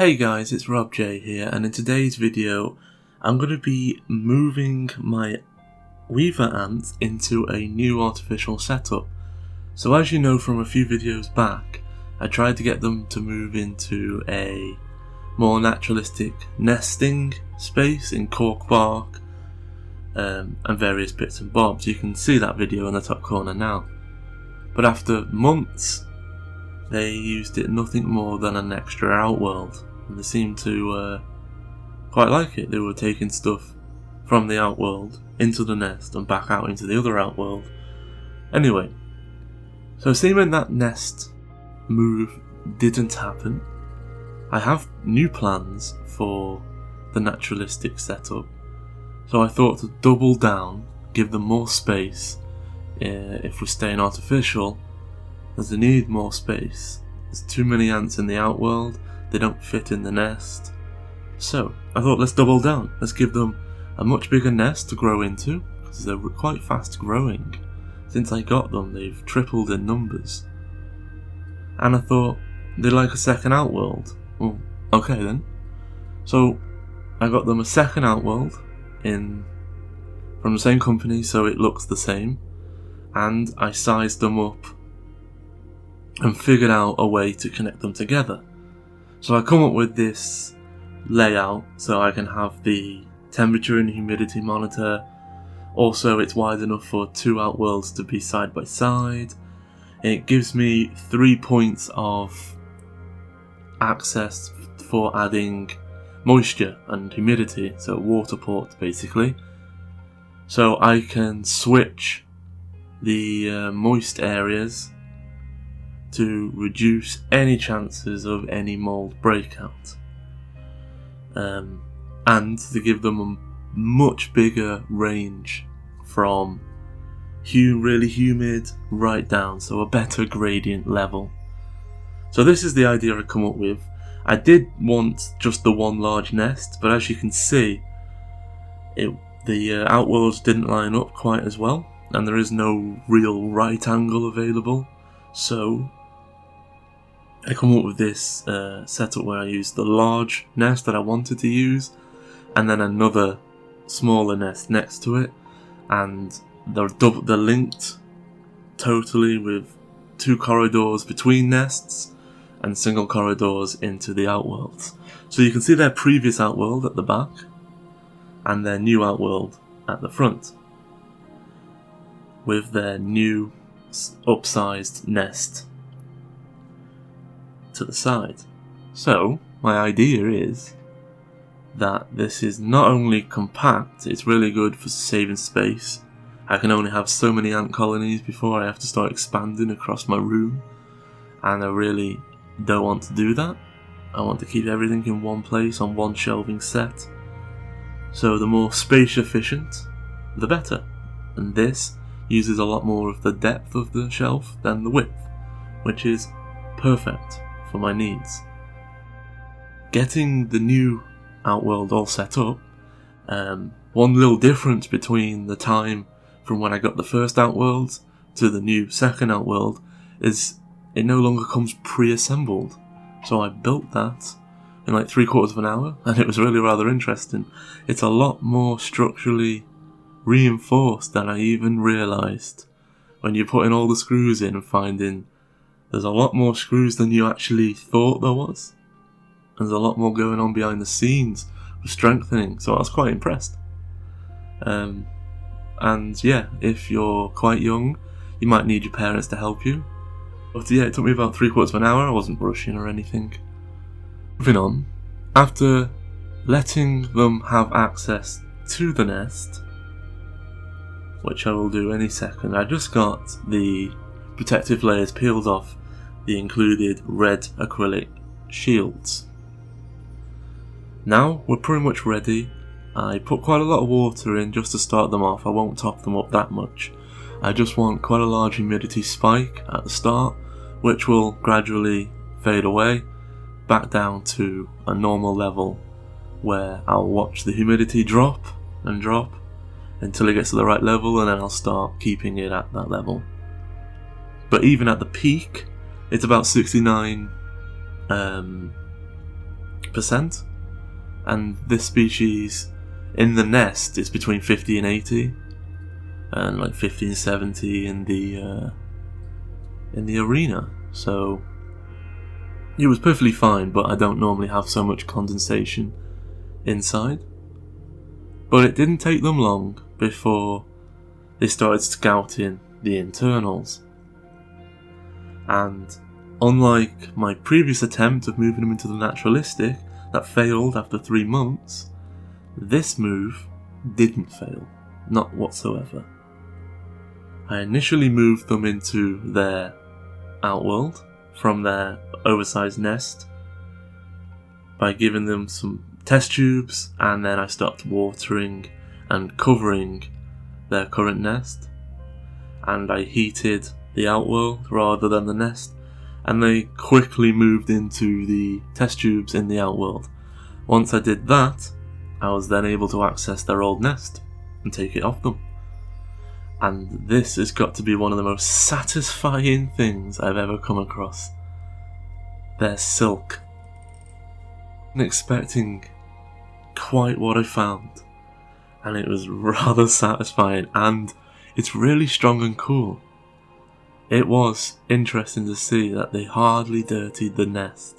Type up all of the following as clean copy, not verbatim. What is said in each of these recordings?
Hey guys, it's Robj here, and in today's video I'm going to be moving my weaver ants into a new artificial setup. So as you know from a few videos back, I tried to get them to move into a more naturalistic nesting space in cork bark and various bits and bobs. You can see that video in the top corner now. But after months, they used it nothing more than an extra outworld, and they seemed to quite like it. They were taking stuff from the outworld into the nest and back out into the other outworld. Anyway, so seeming that nest move didn't happen, I have new plans for the naturalistic setup. So I thought to double down, give them more space. If we're staying artificial, as they need more space. There's too many ants in the outworld, they don't fit in the nest. So I thought, let's double down, let's give them a much bigger nest to grow into, because they're quite fast growing. Since I got them, they've tripled in numbers. And I thought, they like a second outworld. Well, okay then. So I got them a second outworld from the same company, so it looks the same. And I sized them up and figured out a way to connect them together. So I come up with this layout so I can have the temperature and humidity monitor. Also, it's wide enough for two outworlds to be side by side. It gives me 3 points of access for adding moisture and humidity, so water port basically. So I can switch the moist areas to reduce any chances of any mold breakout, and to give them a much bigger range from really humid right down, so a better gradient level. So this is the idea I come up with. I did want just the one large nest, but as you can see, the outworlds didn't line up quite as well, and there is no real right angle available. So I come up with this setup where I use the large nest that I wanted to use, and then another smaller nest next to it, and they're linked totally with two corridors between nests and single corridors into the outworlds. So you can see their previous outworld at the back and their new outworld at the front, with their new upsized nest to the side. So my idea is that this is not only compact, it's really good for saving space. I can only have so many ant colonies before I have to start expanding across my room, and I really don't want to do that. I want to keep everything in one place on one shelving set. So the more space efficient, the better. And this uses a lot more of the depth of the shelf than the width, which is perfect for my needs. Getting the new outworld all set up, one little difference between the time from when I got the first outworld to the new second outworld is it no longer comes pre-assembled. So I built that in like 3/4 of an hour, and it was really rather interesting. It's a lot more structurally reinforced than I even realised. When you're putting all the screws in and finding there's a lot more screws than you actually thought there was. There's a lot more going on behind the scenes for strengthening, so I was quite impressed. And yeah, if you're quite young, you might need your parents to help you. But yeah, it took me about 3/4 of an hour. I wasn't rushing or anything. Moving on, after letting them have access to the nest, which I will do any second, I just got the protective layers peeled off the included red acrylic shields. Now we're pretty much ready. I put quite a lot of water in just to start them off. I won't top them up that much. I just want quite a large humidity spike at the start, which will gradually fade away back down to a normal level, where I'll watch the humidity drop and drop until it gets to the right level, and then I'll start keeping it at that level. But even at the peak, it's about 69 80%, and this species in the nest is between 50 and 80, and like 50 and 70 in the arena. So it was perfectly fine, but I don't normally have so much condensation inside. But it didn't take them long before they started scouting the internals. And unlike my previous attempt of moving them into the naturalistic that failed after 3 months, this move didn't fail, not whatsoever. I initially moved them into their outworld from their oversized nest by giving them some test tubes, and then I stopped watering and covering their current nest, and I heated the outworld rather than the nest, and they quickly moved into the test tubes in the outworld. Once I did that, I was then able to access their old nest and take it off them. And this has got to be one of the most satisfying things I've ever come across. Their silk. I wasn't expecting quite what I found, and it was rather satisfying, and it's really strong and cool. It was interesting to see that they hardly dirtied the nest.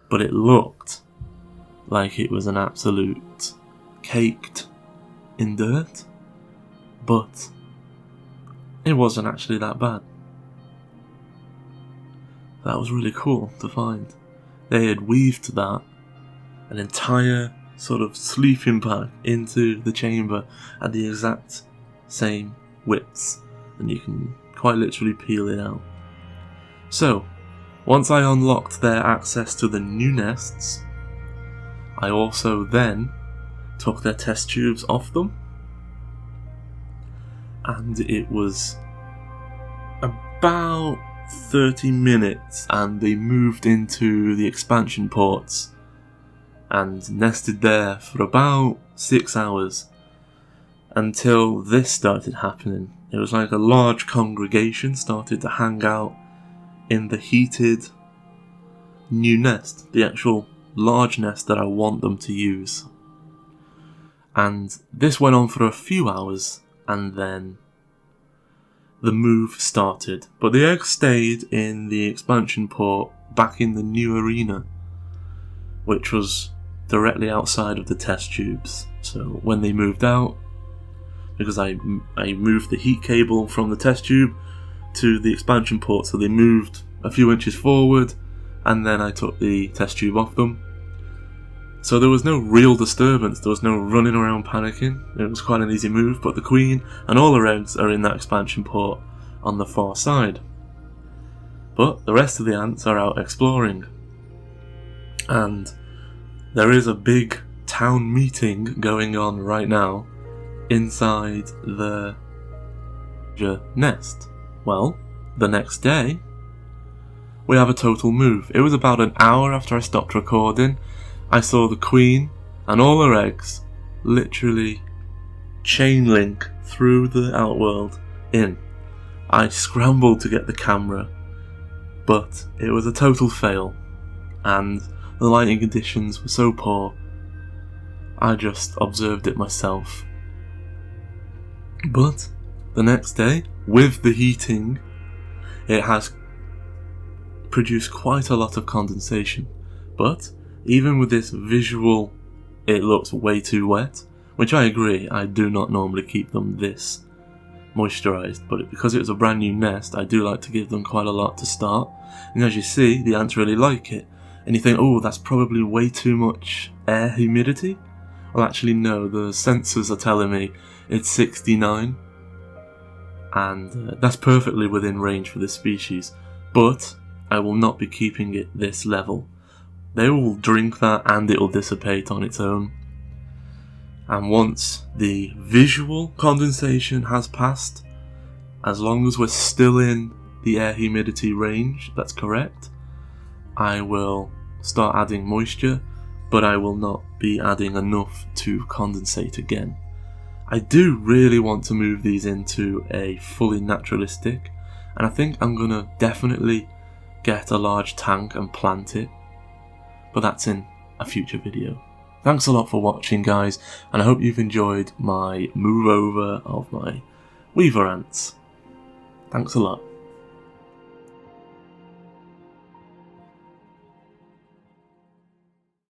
But it looked like it was an absolute caked in dirt, but it wasn't actually that bad. That was really cool to find. They had weaved that, an entire sort of sleeping bag, into the chamber at the exact same widths, and you can quite literally peel it out. So, once I unlocked their access to the new nests, I also then took their test tubes off them, and it was about 30 minutes and they moved into the expansion ports and nested there for about 6 hours until this started happening. It was like a large congregation started to hang out in the heated new nest, the actual large nest that I want them to use. And this went on for a few hours, and then the move started. But the eggs stayed in the expansion port back in the new arena, which was directly outside of the test tubes. So when they moved out, because I moved the heat cable from the test tube to the expansion port, so they moved a few inches forward, and then I took the test tube off them. So there was no real disturbance, there was no running around panicking. It was quite an easy move, but the queen and all her eggs are in that expansion port on the far side. But the rest of the ants are out exploring. And there is a big town meeting going on right now inside the nest. Well, the next day, we have a total move. It was about an hour after I stopped recording. I saw the queen and all her eggs literally chain link through the outworld in. I scrambled to get the camera, but it was a total fail, and the lighting conditions were so poor, I just observed it myself. But the next day, with the heating, it has produced quite a lot of condensation. But even with this visual, it looks way too wet, which I agree, I do not normally keep them this moisturised, but because it was a brand new nest, I do like to give them quite a lot to start. And as you see, the ants really like it. And you think, oh, that's probably way too much air humidity? Well, actually no, the sensors are telling me it's 69, and that's perfectly within range for this species, but I will not be keeping it this level. They will drink that and it will dissipate on its own. And once the visual condensation has passed, as long as we're still in the air humidity range that's correct, I will start adding moisture but I will not be adding enough to condensate again. I do really want to move these into a fully naturalistic, and I think I'm gonna definitely get a large tank and plant it, but that's in a future video. Thanks a lot for watching, guys, and I hope you've enjoyed my move over of my weaver ants. Thanks a lot.